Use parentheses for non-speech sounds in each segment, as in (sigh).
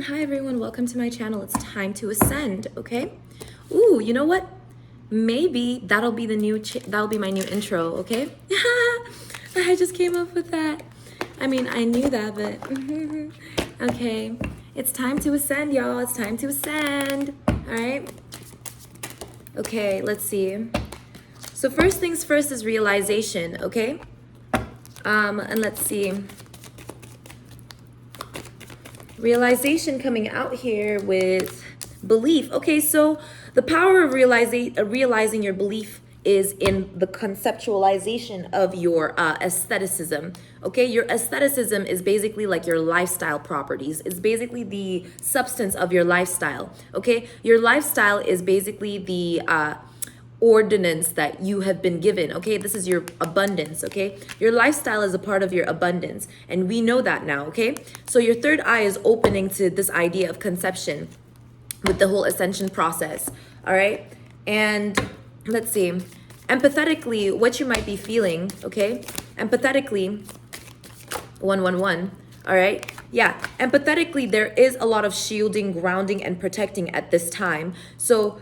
Hi everyone, welcome to my channel. It's time to ascend, okay? Ooh, you know what? Maybe that'll be my new intro, okay? I just came up with that. I mean, I knew that, but okay. It's time to ascend, y'all. It's time to ascend. All right? Okay, let's see. So first things first is realization, okay? And let's see. Realization coming out here with belief. Okay, so the power of realizing your belief is in the conceptualization of your aestheticism. Okay, your aestheticism is basically like your lifestyle properties. It's basically the substance of your lifestyle. Okay, your lifestyle is basically the ordinance that you have been given. Okay, this is your abundance. Okay, your lifestyle is a part of your abundance, and we know that now. Okay, so your third eye is opening to this idea of conception with the whole ascension process. All right, and let's see, empathetically, what you might be feeling. Okay, empathetically, 111. All right, yeah, empathetically, there is a lot of shielding, grounding, and protecting at this time. So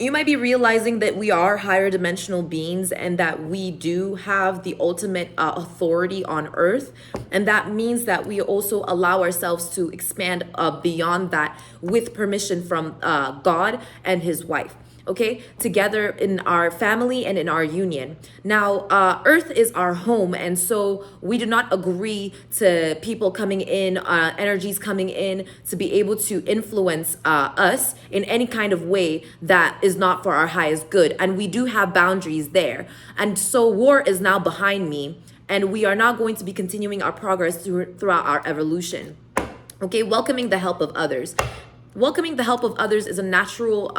you might be realizing that we are higher dimensional beings and that we do have the ultimate authority on earth. And that means that we also allow ourselves to expand beyond that with permission from God and his wife. Okay, together in our family and in our union. Now, earth is our home, and so we do not agree to people coming in, energies coming in to be able to influence us in any kind of way that is not for our highest good. And we do have boundaries there. And so war is now behind me, and we are now going to be continuing our progress throughout our evolution. Okay, welcoming the help of others. Welcoming the help of others is a natural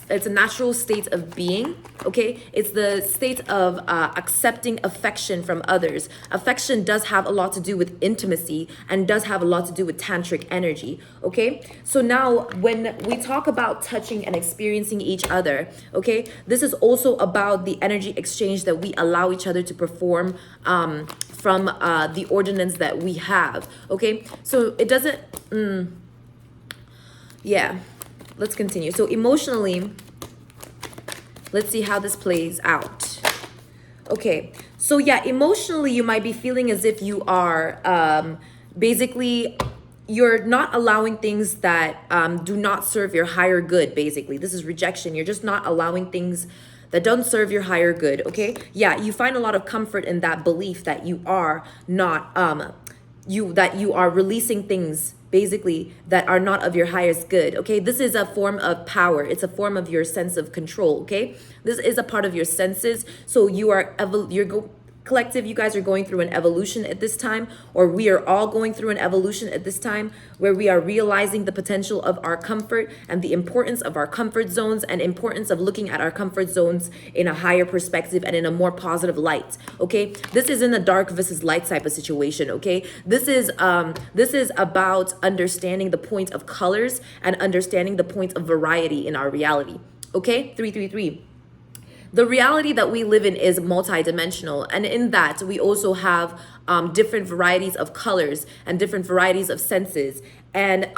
it's a natural state of being. Okay, it's the state of accepting affection from others. Affection does have a lot to do with intimacy and does have a lot to do with tantric energy. Okay, so now when we talk about touching and experiencing each other, okay, this is also about the energy exchange that we allow each other to perform from the ordinance that we have. Okay, so it doesn't yeah, let's continue. So emotionally, let's see how this plays out. Okay, so yeah, emotionally, you might be feeling as if you are basically, you're not allowing things that do not serve your higher good, basically. This is rejection. You're just not allowing things that don't serve your higher good, okay? Yeah, you find a lot of comfort in that belief that you are not, that you are releasing things basically that are not of your highest good. Okay, this is a form of power. It's a form of your sense of control. Okay, this is a part of your senses. So you are collective, you guys are going through an evolution at this time, or we are all going through an evolution at this time, where we are realizing the potential of our comfort and the importance of our comfort zones and importance of looking at our comfort zones in a higher perspective and in a more positive light. Okay, this is in a dark versus light type of situation. Okay, this is about understanding the point of colors and understanding the point of variety in our reality. Okay, 333. The reality that we live in is multidimensional, and in that we also have different varieties of colors and different varieties of senses. And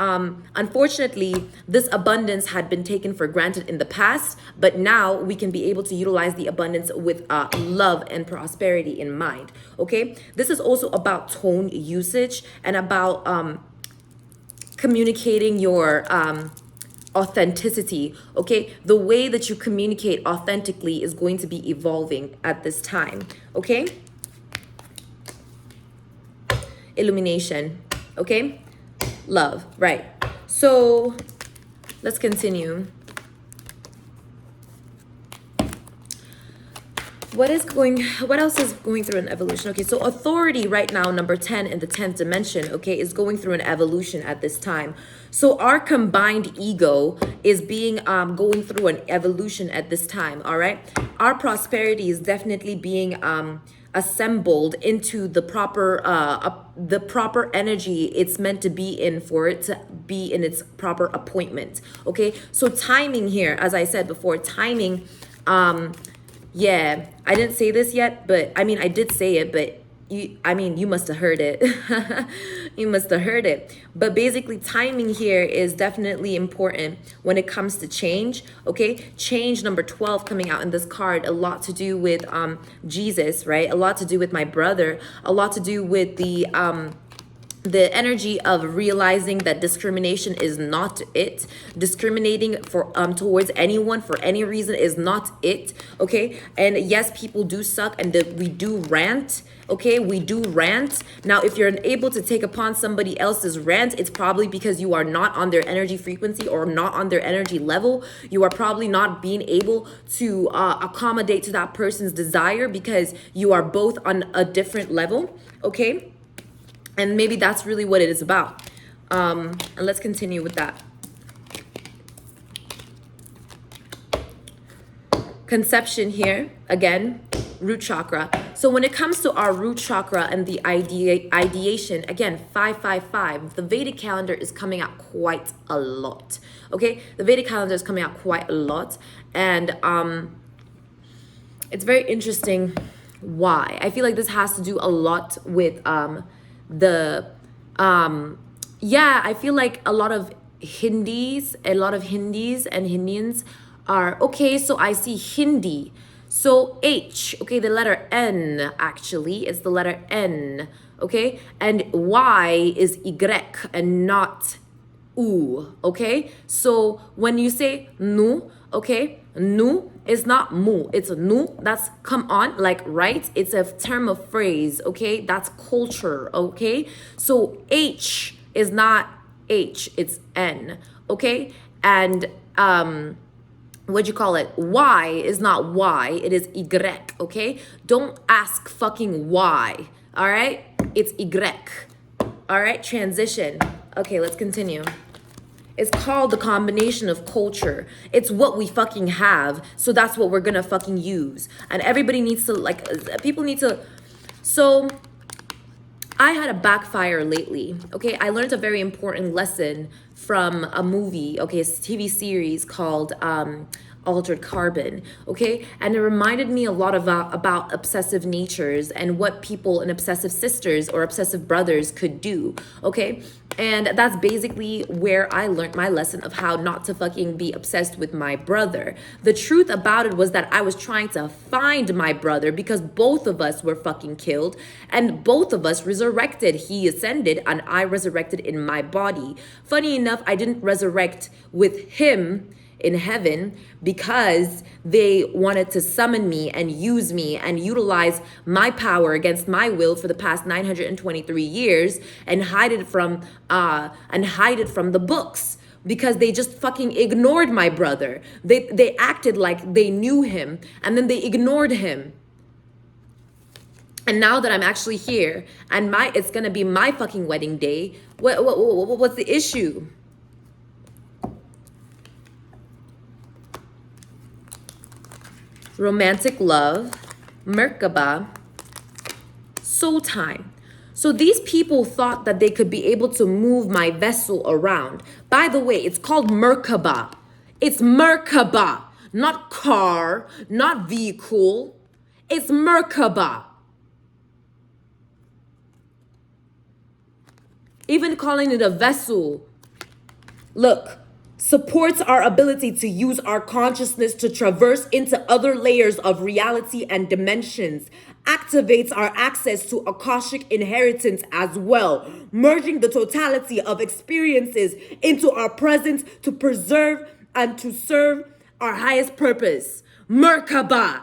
unfortunately, this abundance had been taken for granted in the past, but now we can be able to utilize the abundance with love and prosperity in mind. Okay, this is also about tone usage and about communicating your authenticity. Okay, the way that you communicate authentically is going to be evolving at this time. Okay, illumination. Okay, love. Right, so let's continue. What else is going through an evolution? Okay, so authority right now, number 10 in the 10th dimension, okay, is going through an evolution at this time. So our combined ego is going through an evolution at this time. All right, our prosperity is definitely being assembled into the proper energy it's meant to be in, for it to be in its proper appointment. Okay, so timing here, as I said before, timing. Yeah, I didn't say this yet, but I mean, I did say it, but you must have heard it. You must have heard it. But basically, timing here is definitely important when it comes to change. Okay, change number 12 coming out in this card, a lot to do with Jesus, right? A lot to do with my brother, a lot to do with the energy of realizing that discrimination is not it. Discriminating for towards anyone for any reason is not it. Okay, and yes, people do suck, and we do rant. Okay, we do rant. Now, if you're unable to take upon somebody else's rant, it's probably because you are not on their energy frequency or not on their energy level. You are probably not being able to accommodate to that person's desire because you are both on a different level. Okay, and maybe that's really what it is about. And let's continue with that. Conception here, again, root chakra. So when it comes to our root chakra and the ideation, again, 555, the Vedic calendar is coming out quite a lot. Okay, the Vedic calendar is coming out quite a lot. And it's very interesting why. I feel like this has to do a lot with I feel like a lot of Hindis and Hindians are okay. So I see Hindi, so H, okay, the letter N actually is the letter N, okay, and Y is Y and not U, okay. So when you say nu, okay, nu is not mu, it's nu. That's come on, like, right? It's a term of phrase, okay? That's culture, okay? So H is not H, it's N, okay? And what'd you call it? Y is not Y, it is Y, okay? Don't ask fucking why, all right? It's Y, all right? Transition. Okay, let's continue. It's called the combination of culture. It's what we fucking have. So that's what we're gonna fucking use. And everybody needs to, like, people need to. So I had a backfire lately. Okay, I learned a very important lesson from a movie. Okay, it's a TV series called Altered Carbon. Okay, and it reminded me a lot about obsessive natures and what people and obsessive sisters or obsessive brothers could do. Okay, and that's basically where I learned my lesson of how not to fucking be obsessed with my brother. The truth about it was that I was trying to find my brother because both of us were fucking killed and both of us resurrected. He ascended and I resurrected in my body. Funny enough, I didn't resurrect with him in heaven because they wanted to summon me and use me and utilize my power against my will for the past 923 years and hide it from the books, because they just fucking ignored my brother. They acted like they knew him and then they ignored him. And now that I'm actually here and it's gonna be my fucking wedding day, what's the issue? Romantic love, Merkaba, soul time. So these people thought that they could be able to move my vessel around. By the way, it's called Merkaba. It's Merkaba, not car, not vehicle. It's Merkaba. Even calling it a vessel. Look. Supports our ability to use our consciousness to traverse into other layers of reality and dimensions, activates our access to Akashic inheritance as well, merging the totality of experiences into our present to preserve and to serve our highest purpose. Merkaba.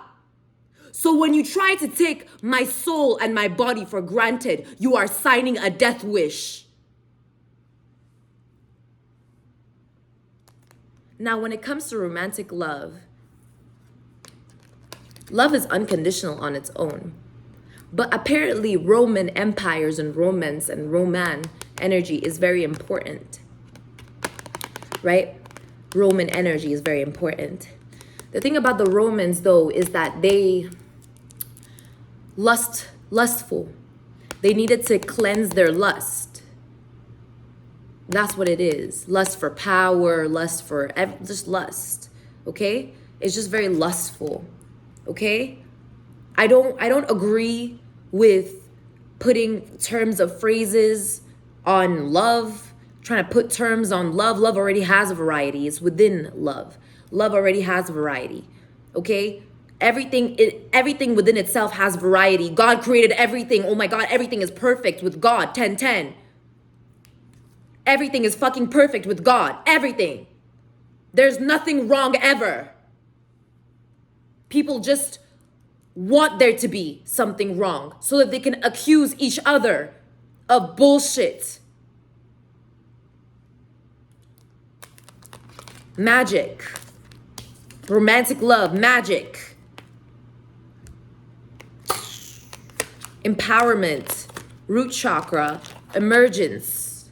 So when you try to take my soul and my body for granted, you are signing a death wish. Now, when it comes to romantic love, love is unconditional on its own. But apparently Roman empires and romance and Roman energy is very important, right? Roman energy is very important. The thing about the Romans, though, is that they lustful. They needed to cleanse their lust. That's what it is. Lust for power, lust for just lust. Okay? It's just very lustful. Okay? I don't agree with putting terms of phrases on love, trying to put terms on love. Love already has a variety. It's within love. Love already has a variety. Okay? Everything within itself has variety. God created everything. Oh my God, everything is perfect with God. 10-10. Everything is fucking perfect with God. Everything. There's nothing wrong ever. People just want there to be something wrong so that they can accuse each other of bullshit. Magic. Romantic love. Magic. Empowerment. Root chakra. Emergence.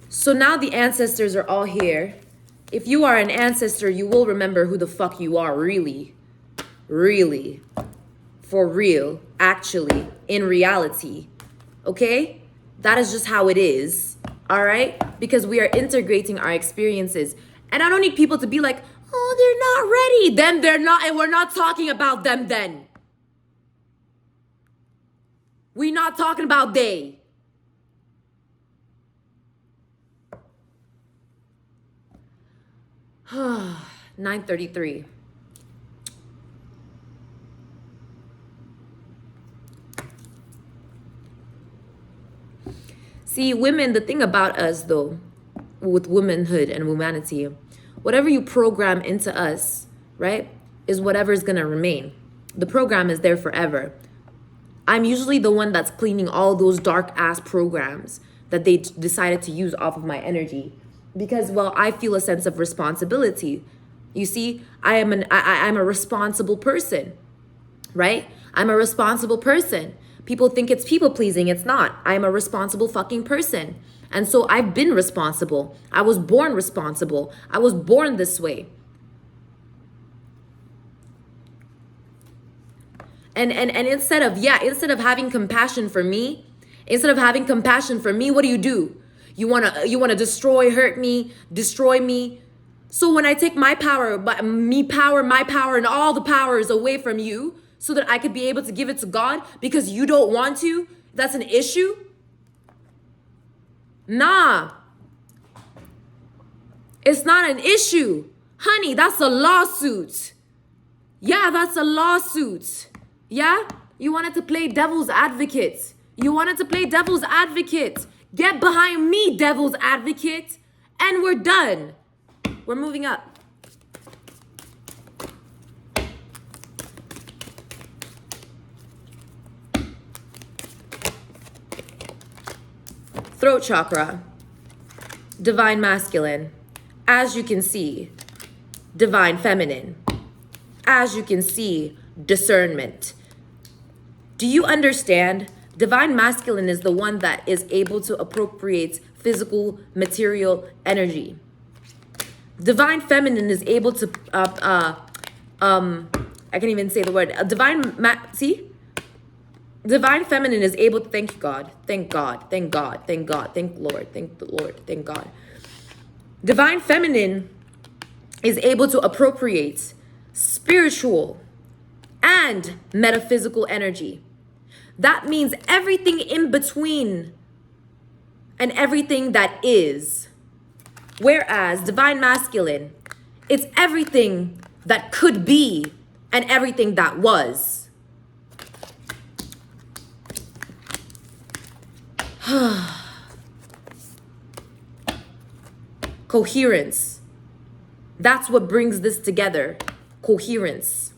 So now the ancestors are all here. If you are an ancestor, you will remember who the fuck you are, really. Really. For real. Actually. In reality. Okay? That is just how it is. All right? Because we are integrating our experiences. And I don't need people to be like, oh, they're not ready. Then they're not, and we're not talking about them then. We're not talking about they. (sighs) 9:33. See, women, the thing about us though, with womanhood and humanity, whatever you program into us, right, is whatever is gonna remain. The program is there forever. I'm usually the one that's cleaning all those dark ass programs that they decided to use off of my energy. Because, well, I feel a sense of responsibility. You see, I'm a responsible person, right? I'm a responsible person. People think it's people pleasing. It's not. I'm a responsible fucking person. And so I've been responsible. I was born responsible. I was born this way. And instead of having compassion for me, what do? You wanna hurt me, destroy me. So when I take my power, my power, and all the powers away from you, so that I could be able to give it to God because you don't want to, that's an issue? Nah. It's not an issue. Honey, that's a lawsuit. Yeah, that's a lawsuit. Yeah? You wanted to play devil's advocate. Get behind me, devil's advocate. And we're done. We're moving up. Throat chakra. Divine masculine. As you can see, divine feminine. As you can see, discernment. Do you understand? Divine masculine is the one that is able to appropriate physical, material energy. Divine feminine is able to, I can't even say the word. Divine feminine is able to, thank you, God. Thank God. Thank God. Thank God. Thank the Lord. Thank the Lord. Thank God. Divine feminine is able to appropriate spiritual and metaphysical energy. That means everything in between and everything that is. Whereas divine masculine, it's everything that could be and everything that was. Coherence. That's what brings this together. Coherence.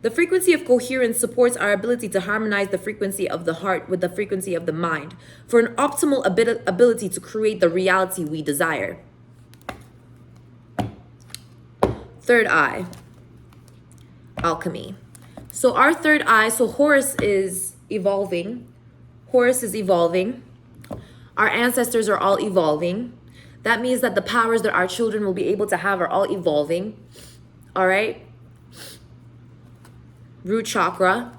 The frequency of coherence supports our ability to harmonize the frequency of the heart with the frequency of the mind for an optimal ability to create the reality we desire. Third eye. Alchemy. So our third eye, so Horus is evolving. Our ancestors are all evolving. That means that the powers that our children will be able to have are all evolving. All right? Root chakra.